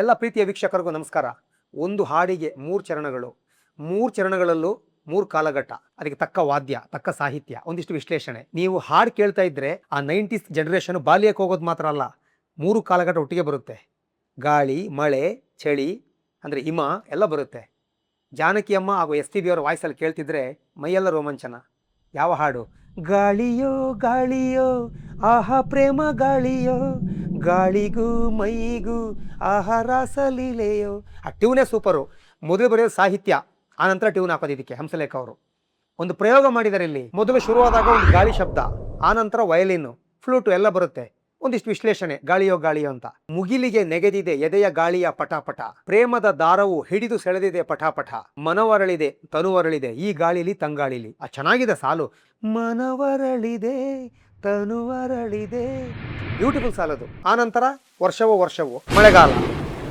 ಎಲ್ಲ ಪ್ರೀತಿಯ ವೀಕ್ಷಕರಿಗೂ ನಮಸ್ಕಾರ. ಒಂದು ಹಾಡಿಗೆ 3 ಚರಣಗಳು, 3 ಚರಣಗಳಲ್ಲೂ 3 ಕಾಲಘಟ್ಟ, ಅದಕ್ಕೆ ತಕ್ಕ ವಾದ್ಯ, ತಕ್ಕ ಸಾಹಿತ್ಯ, ಒಂದಿಷ್ಟು ವಿಶ್ಲೇಷಣೆ. ನೀವು ಹಾಡು ಕೇಳ್ತಾ ಇದ್ರೆ ಆ 90s ಜನರೇಷನ್ ಬಾಲ್ಯಕ್ಕೆ ಹೋಗೋದು ಮಾತ್ರ ಅಲ್ಲ, 3 ಕಾಲಘಟ್ಟ ಒಟ್ಟಿಗೆ ಬರುತ್ತೆ. ಗಾಳಿ, ಮಳೆ, ಚಳಿ ಅಂದರೆ ಹಿಮ ಎಲ್ಲ ಬರುತ್ತೆ. ಜಾನಕಿ ಅಮ್ಮ ಹಾಗೂ SPB ಅವರ ವಾಯ್ಸಲ್ಲಿ ಕೇಳ್ತಿದ್ರೆ ಮೈಯೆಲ್ಲ ರೋಮಾಂಚನ. ಯಾವ ಹಾಡು? ಗಾಳಿಯೋ ಗಾಳಿಯೋ ಆಹಾ ಪ್ರೇಮ ಗಾಳಿಯೋ, ಗಾಳಿಗೂ ಮೈಗೂ ಆಹಾ ರಾಸಲೀಲೆಯೋ. ಆ ಟ್ಯೂನೇ ಸೂಪರು. ಮೊದಲು ಬರೆಯೋದು ಸಾಹಿತ್ಯ, ಆನಂತರ ಟ್ಯೂನ್ ಹಾಕೋದು. ಇದಕ್ಕೆ ಹಂಸಲೇಖ ಅವರು ಒಂದು ಪ್ರಯೋಗ ಮಾಡಿದ್ದಾರೆ ಇಲ್ಲಿ. ಮೊದಲು ಶುರುವಾದಾಗ ಒಂದು ಗಾಳಿ ಶಬ್ದ, ಆನಂತರ ವಯಲಿನ್, ಫ್ಲೂಟು ಎಲ್ಲ ಬರುತ್ತೆ. ಒಂದಿಷ್ಟು ವಿಶ್ಲೇಷಣೆ. ಗಾಳಿಯೋ ಗಾಳಿಯೋ ಅಂತ. ಮುಗಿಲಿಗೆ ನೆಗೆದಿದೆ ಎದೆಯ ಗಾಳಿಯ ಪಟಾಪಟ, ಪ್ರೇಮದ ದಾರವು ಹಿಡಿದು ಸೆಳೆದಿದೆ ಪಟಾಪಟ, ಮನವರಳಿದೆ ತನುವರಳಿದೆ ಈ ಗಾಳಿಲಿ ತಂಗಾಳಿಲಿ. ಆ ಚೆನ್ನಾಗಿದೆ ಸಾಲು. ಮನವರಳಿದೆ ತನುವರಳಿದೆ, ಬ್ಯೂಟಿಫುಲ್ ಸಾಲದು. ಆನಂತರ ವರ್ಷವೋ ವರ್ಷವೋ ಮಳೆಗಾಲ.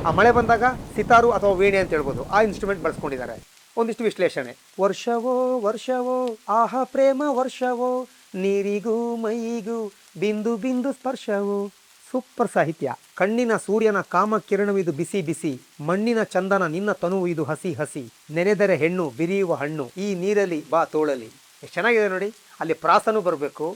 ಆ ಮಳೆ ಬಂದಾಗ ಸಿತಾರು ಅಥವಾ ವೀಣೆ ಅಂತ ಹೇಳ್ಬೋದು, ಆ ಇನ್ಸ್ಟ್ರೂಮೆಂಟ್ ಬಳಸ್ಕೊಂಡಿದ್ದಾರೆ. ಒಂದಿಷ್ಟು ವಿಶ್ಲೇಷಣೆ. ವರ್ಷವೋ ವರ್ಷವೋ ಆಹಾ ಪ್ರೇಮ ವರ್ಷವೋ, ನೀರಿಗೂ ಮೈಗೂ ಬಿಂದು ಬಿಂದು ಸ್ಪರ್ಶವೋ. ಸೂಪರ್ ಸಾಹಿತ್ಯ. ಕಣ್ಣಿನ ಸೂರ್ಯನ ಕಾಮ ಕಿರಣವಿದು ಬಿಸಿ ಬಿಸಿ, ಮಣ್ಣಿನ ಚಂದನ ನಿನ್ನ ತನುವು ಇದು ಹಸಿ ಹಸಿ, ನೆನೆದರೆ ಹೆಣ್ಣು ಬಿರಿಯುವ ಹಣ್ಣು ಈ ನೀರಲಿ ಬಾ ತೋಳಲಿ. ಎಷ್ಟು ಚೆನ್ನಾಗಿದೆ ನೋಡಿ. ಅಲ್ಲಿ ಪ್ರಾಸನೂ ಬರಬೇಕು,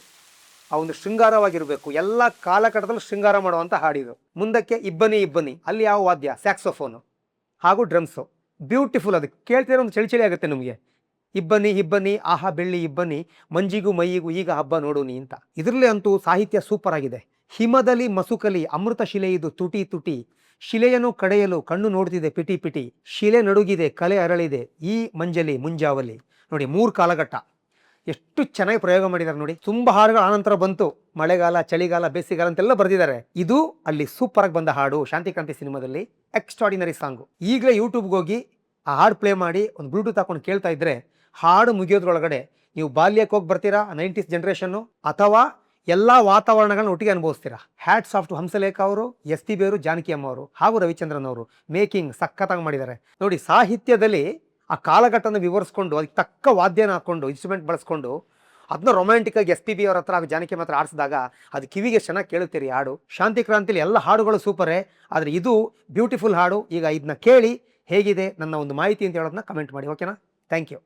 ಆ ಒಂದು ಶೃಂಗಾರವಾಗಿರಬೇಕು. ಎಲ್ಲ ಕಾಲಘಟ್ಟದಲ್ಲೂ ಶೃಂಗಾರ ಮಾಡುವಂಥ ಹಾಡಿದು. ಮುಂದಕ್ಕೆ ಇಬ್ಬನಿ ಇಬ್ಬನಿ, ಅಲ್ಲಿ ಯಾವ ವಾದ್ಯ? ಸ್ಯಾಕ್ಸೋಫೋನು ಹಾಗೂ ಡ್ರಮ್ಸು. ಬ್ಯೂಟಿಫುಲ್. ಅದು ಕೇಳ್ತಿರೋ ಒಂದು ಚಳಿ ಚಳಿ ಆಗುತ್ತೆ ನಮಗೆ. ಇಬ್ಬನಿ ಇಬ್ಬನಿ ಆಹಾ ಬೆಳ್ಳಿ ಇಬ್ಬನಿ, ಮಂಜಿಗೂ ಮೈಯಿಗೂ ಈಗ ಹಬ್ಬ ನೋಡು ನೀ ಅಂತ. ಇದರಲ್ಲಿ ಅಂತೂ ಸಾಹಿತ್ಯ ಸೂಪರ್ ಆಗಿದೆ. ಹಿಮದಲ್ಲಿ ಮಸುಕಲಿ ಅಮೃತ ಶಿಲೆ ಇದು ತುಟಿ ತುಟಿ, ಶಿಲೆಯನ್ನು ಕಡೆಯಲು ಕಣ್ಣು ನೋಡ್ತಿದೆ ಪಿಟಿ ಪಿಟಿ, ಶಿಲೆ ನಡುಗಿದೆ ಕಲೆ ಅರಳಿದೆ ಈ ಮಂಜಲಿ ಮುಂಜಾವಲಿ. ನೋಡಿ, 3 ಕಾಲಘಟ್ಟ ಎಷ್ಟು ಚೆನ್ನಾಗಿ ಪ್ರಯೋಗ ಮಾಡಿದ್ದಾರೆ ನೋಡಿ. ತುಂಬ ಹಾಡುಗಳು ಆನಂತರ ಬಂತು. ಮಳೆಗಾಲ, ಚಳಿಗಾಲ, ಬೇಸಿಗೆಗಾಲ ಅಂತೆಲ್ಲ ಬರೆದಿದ್ದಾರೆ. ಇದು ಅಲ್ಲಿ ಸೂಪರ್ ಆಗಿ ಬಂದ ಹಾಡು. ಶಾಂತಿಕ್ರಾಂತಿ ಸಿನಿಮಾದಲ್ಲಿ ಎಕ್ಸ್ಟ್ರಾಡಿನರಿ ಸಾಂಗು. ಈಗಲೇ ಯೂಟ್ಯೂಬ್ಗೆ ಹೋಗಿ ಆ ಹಾಡು ಪ್ಲೇ ಮಾಡಿ ಒಂದು ಬ್ಲೂಟೂತ್ ಹಾಕೊಂಡು ಕೇಳ್ತಾ ಇದ್ರೆ ಹಾಡು ಮುಗಿಯೋದ್ರೊಳಗಡೆ ನೀವು ಬಾಲ್ಯಕ್ಕೆ ಹೋಗಿ ಬರ್ತೀರಾ, 90s ಜನರೇಷನ್ನು, ಅಥವಾ ಎಲ್ಲ ವಾತಾವರಣಗಳನ್ನ ಒಟ್ಟಿಗೆ ಅನುಭವಿಸ್ತೀರಾ. ಹ್ಯಾಟ್ಸ್ ಆಫ್ ಟು ಹಂಸಲೇಖ ಅವರು, SPB ಅವರು, ಜಾನಕಿ ಅಮ್ಮ ಅವರು ಹಾಗೂ ರವಿಚಂದ್ರನ್ ಅವರು. ಮೇಕಿಂಗ್ ಸಖತ್ತಾಗಿ ಮಾಡಿದ್ದಾರೆ ನೋಡಿ. ಸಾಹಿತ್ಯದಲ್ಲಿ ಆ ಕಾಲಘಟ್ಟನ ವಿವರಿಸ್ಕೊಂಡು ಅದಕ್ಕೆ ತಕ್ಕ ವಾದ್ಯನ ಹಾಕ್ಕೊಂಡು ಇನ್ಸ್ಟ್ರೂಮೆಂಟ್ ಬಳಸ್ಕೊಂಡು ಅದನ್ನ ರೊಮ್ಯಾಂಟಿಕ್ಕಾಗಿ SPB ಅವ್ರ ಹತ್ರ ಹಾಗೂ ಜಾನಕಿ ಮಾತ್ರ ಆಡಿಸಿದಾಗ ಅದು ಕಿವಿಗೆ ಚೆನ್ನಾಗಿ ಕೇಳುತ್ತೀರಿ ಹಾಡು. ಶಾಂತಿಕ್ರಾಂತಿಲಿ ಎಲ್ಲ ಹಾಡುಗಳು ಸೂಪರೇ, ಆದರೆ ಇದು ಬ್ಯೂಟಿಫುಲ್ ಹಾಡು. ಈಗ ಇದನ್ನ ಕೇಳಿ ಹೇಗಿದೆ ನನ್ನ ಒಂದು ಮಾಹಿತಿ ಅಂತ ಹೇಳೋದನ್ನ ಕಮೆಂಟ್ ಮಾಡಿ. ಓಕೆನಾ? Thank you.